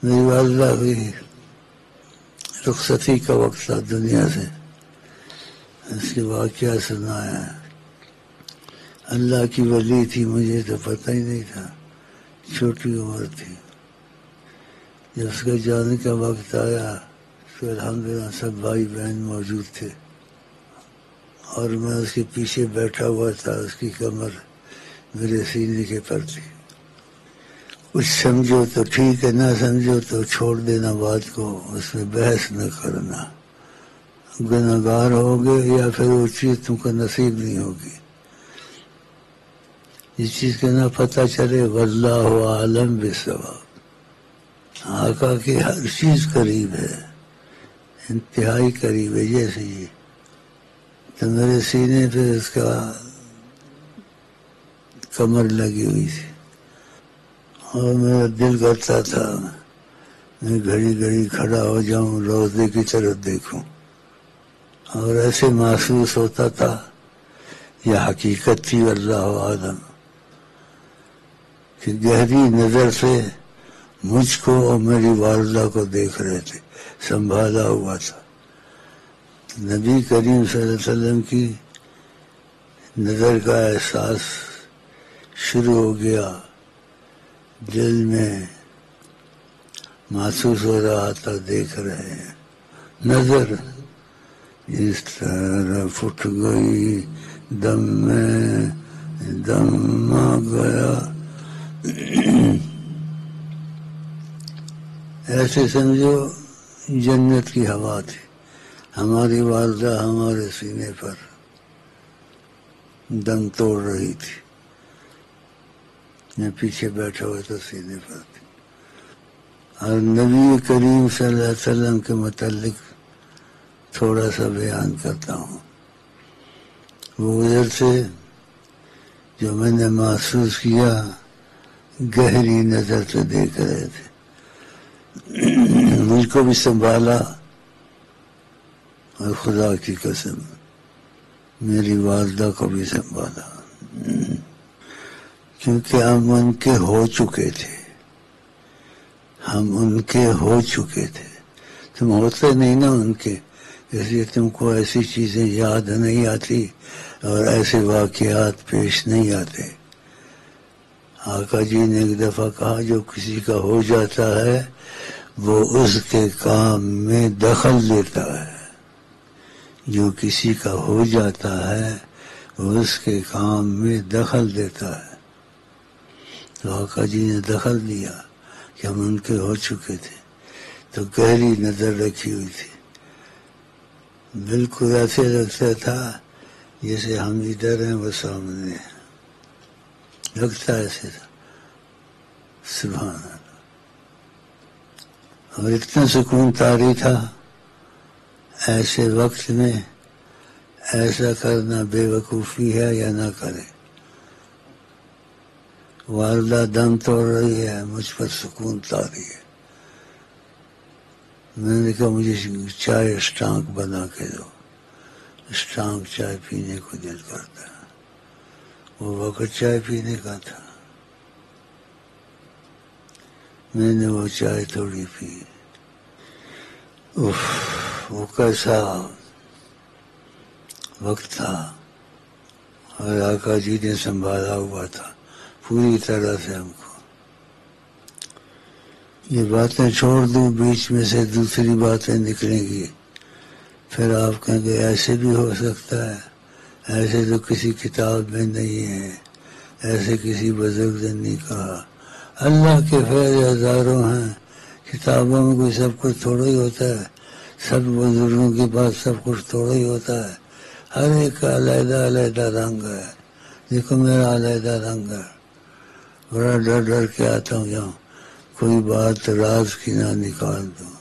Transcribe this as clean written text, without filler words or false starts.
میری والدہ کی رخصتی کا وقت تھا دنیا سے، اس کے واقعہ سنایا ہے۔ اللہ کی ولی تھی، مجھے تو پتہ ہی نہیں تھا، چھوٹی عمر تھی۔ جب اس کے جانے کا وقت آیا تو الحمدللہ سب بھائی بہن موجود تھے، اور میں اس کے پیچھے بیٹھا ہوا تھا، اس کی کمر میرے سینے کے پر تھی۔ کچھ سمجھو تو ٹھیک ہے، نہ سمجھو تو چھوڑ دینا بات کو، اس میں بحث نہ کرنا، گناہگار ہوگے یا پھر وہ چیز تم کو نصیب نہیں ہوگی۔ جس چیز کا نہ پتہ چلے واللہ عالم بالصواب۔ آقا کی ہر چیز قریب ہے، انتہائی قریب ہے۔ جیسے یہ تو میرے سینے پہ اس کا کمر لگی ہوئی تھی، اور میرا دل کرتا تھا میں گھڑی گھڑی کھڑا ہو جاؤں، روضے کی طرف دیکھوں، اور ایسے محسوس ہوتا تھا یہ حقیقت تھی واللہ عالم، کہ گہری نظر سے مجھ کو اور میری والدہ کو دیکھ رہے تھے، سنبھالا ہوا تھا۔ نبی کریم صلی اللہ علیہ وسلم کی نظر کا احساس شروع ہو گیا، دل میں محسوس ہو رہا تھا دیکھ رہے ہیں۔ نظر اس طرح پھٹ گئی دم میں دم آ گیا، ایسے سمجھو جنت کی ہوا تھی۔ ہماری والدہ ہمارے سینے پر دم توڑ رہی تھی، میں پیچھے بیٹھا ہوا تو سینے پر تھی۔ اور نبی کریم صلی اللہ علیہ وسلم کے متعلق تھوڑا سا بیان کرتا ہوں۔ وہ ادھر سے جو میں نے محسوس کیا، گہری نظر سے دیکھ رہے تھے، مجھ کو بھی سنبھالا، اور خدا کی قسم میری والدہ کو بھی سنبھالا، کیونکہ ہم ان کے ہو چکے تھے، ہم ان کے ہو چکے تھے، تم ہوتے نہیں نا ان کے، اس لیے تم کو ایسی چیزیں یاد نہیں آتی اور ایسے واقعات پیش نہیں آتے۔ آقا جی نے ایک دفعہ کہا جو کسی کا ہو جاتا ہے وہ اس کے کام میں دخل دیتا ہے، جو کسی کا ہو جاتا ہے وہ اس کے کام میں دخل دیتا ہے۔ تو آقا جی نے دخل دیا کہ ہم ان کے ہو چکے تھے، تو گہری نظر رکھی ہوئی تھی، بالکل ایسے لگتا تھا جیسے ہم ادھر ہیں وہ سامنے ہیں، لگتا ایسے تھا، سبحان اللہ۔ اور اتنا سکون طاری تھا، ایسے وقت میں ایسا کرنا بے وقوفی ہے یا نہ کرے۔ والدہ دم توڑ رہی ہے، مجھ پر سکون طاری ہے۔ میں نے کہا مجھے چائے اسٹانک بنا کے دو، اسٹانک چائے پینے کو دل کرتا ہے، وہ وقت چائے پینے کا تھا۔ میں نے وہ چائے تھوڑی پی، وہ کیسا وقت تھا، اور آقا جی نے سنبھالا ہوا تھا پوری طرح سے ہم کو۔ یہ باتیں چھوڑ دوں، بیچ میں سے دوسری باتیں نکلیں گی، پھر آپ کہیں گے ایسے بھی ہو سکتا ہے، ایسے تو کسی کتاب میں نہیں ہے، ایسے کسی بزرگ نے نہیں کہا۔ اللہ کے فیض ہزاروں ہیں، کتابوں میں کوئی سب کچھ تھوڑا ہی ہوتا ہے، سب بزرگوں کے پاس سب کچھ تھوڑا ہی ہوتا ہے، ہر ایک کا علیحدہ علیحدہ رنگ ہے۔ دیکھو میرا علیحدہ رنگ ہے، بڑا ڈر ڈر کے آتا ہوں یہاں کوئی بات راز کی نہ نکال دوں۔